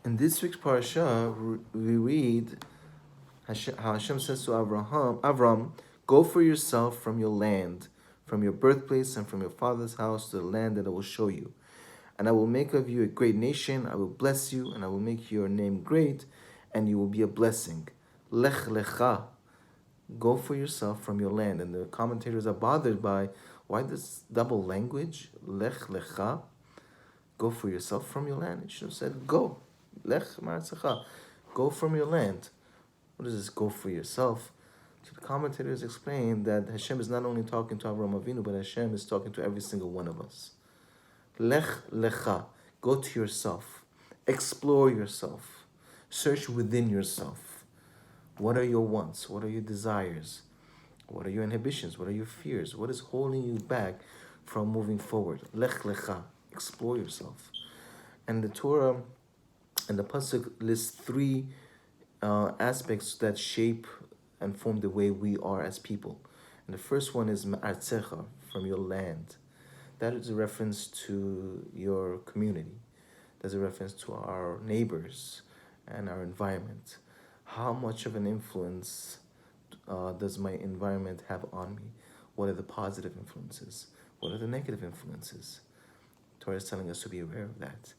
In this week's parasha, we read how Hashem says to Avram, go for yourself from your land, from your birthplace and from your father's house to the land that I will show you. And I will make of you a great nation, I will bless you, and I will make your name great, and you will be a blessing. Lech lecha, go for yourself from your land. And the commentators are bothered by, why this double language? Lech lecha, go for yourself from your land. It should have said, go. Lech ma'artzecha, go from your land. What is this, go for yourself? So the commentators explain that Hashem is not only talking to Avraham Avinu, but Hashem is talking to every single one of us. Lech lecha, go to yourself. Explore yourself. Search within yourself. What are your wants? What are your desires? What are your inhibitions? What are your fears? What is holding you back from moving forward? Lech lecha, explore yourself. And the Torah and the Pasuk lists three aspects that shape and form the way we are as people. And the first one is ma'artzecha, from your land. That is a reference to your community. That's a reference to our neighbors and our environment. How much of an influence does my environment have on me? What are the positive influences? What are the negative influences? Torah is telling us to be aware of that,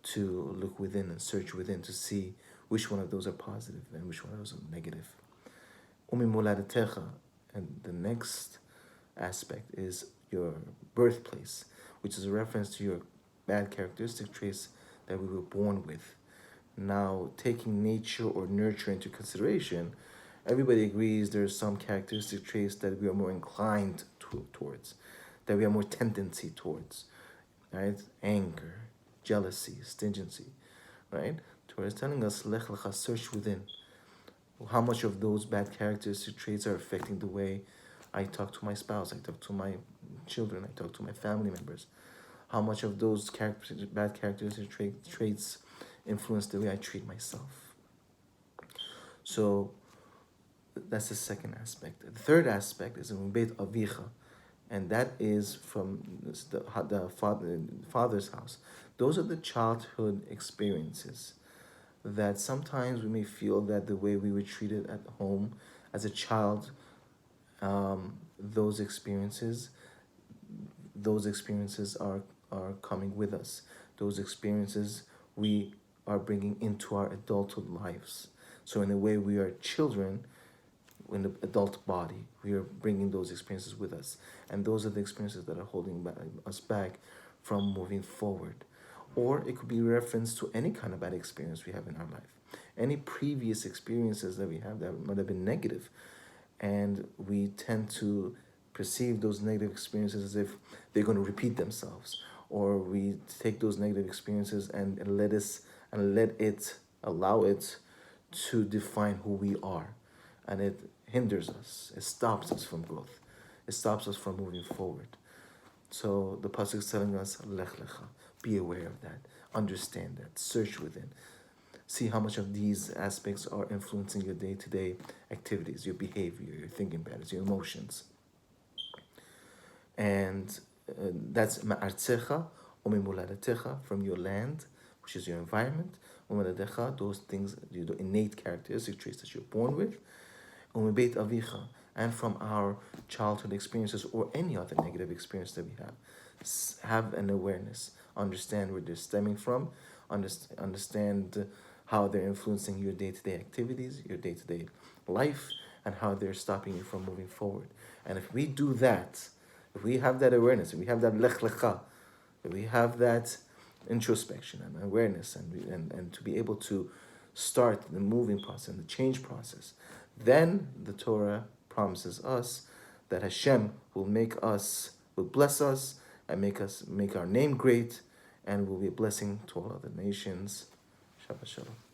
to look within and search within to see which one of those are positive and which one of those are negative. And the next aspect is your birthplace, which is a reference to your bad characteristic traits that we were born with. Now, taking nature or nurture into consideration, everybody agrees there are some characteristic traits that we are more inclined towards, that we have more tendency towards, right? Anger, jealousy, stingincy, right? Torah is telling us, lech lecha, search within. How much of those bad characteristic traits are affecting the way I talk to my spouse, I talk to my children, I talk to my family members? How much of those bad characteristic traits influence the way I treat myself? So that's the second aspect. The third aspect is in Beit Avicha, and that is from the father's house. Those are the childhood experiences that sometimes we may feel that the way we were treated at home as a child, those experiences are coming with us. Those experiences we are bringing into our adulthood lives. So in a way, we are children in the adult body. We are bringing those experiences with us. And those are the experiences that are holding us back from moving forward. Or it could be reference to any kind of bad experience we have in our life. Any previous experiences that we have that might have been negative. And we tend to perceive those negative experiences as if they're going to repeat themselves. Or we take those negative experiences and allow it to define who we are. And it hinders us. It stops us from growth. It stops us from moving forward. So the pasuk is telling us, lech lecha. Be aware of that. Understand that. Search within. See how much of these aspects are influencing your day-to-day activities, your behavior, your thinking patterns, your emotions. And that's ma'artzecha, umimuladetecha, from your land, which is your environment. Umuladecha, those things, the innate characteristic traits that you're born with. Umibeit avicha, and from our childhood experiences or any other negative experience that we have an awareness. Understand where they're stemming from. Understand how they're influencing your day-to-day activities, your day-to-day life, and how they're stopping you from moving forward. And if we do that, if we have that awareness, if we have that lech lecha, if we have that introspection and awareness, and to be able to start the moving process and the change process, then the Torah promises us that Hashem will bless us and make our name great, and will be a blessing to all other nations. Shabbat Shalom.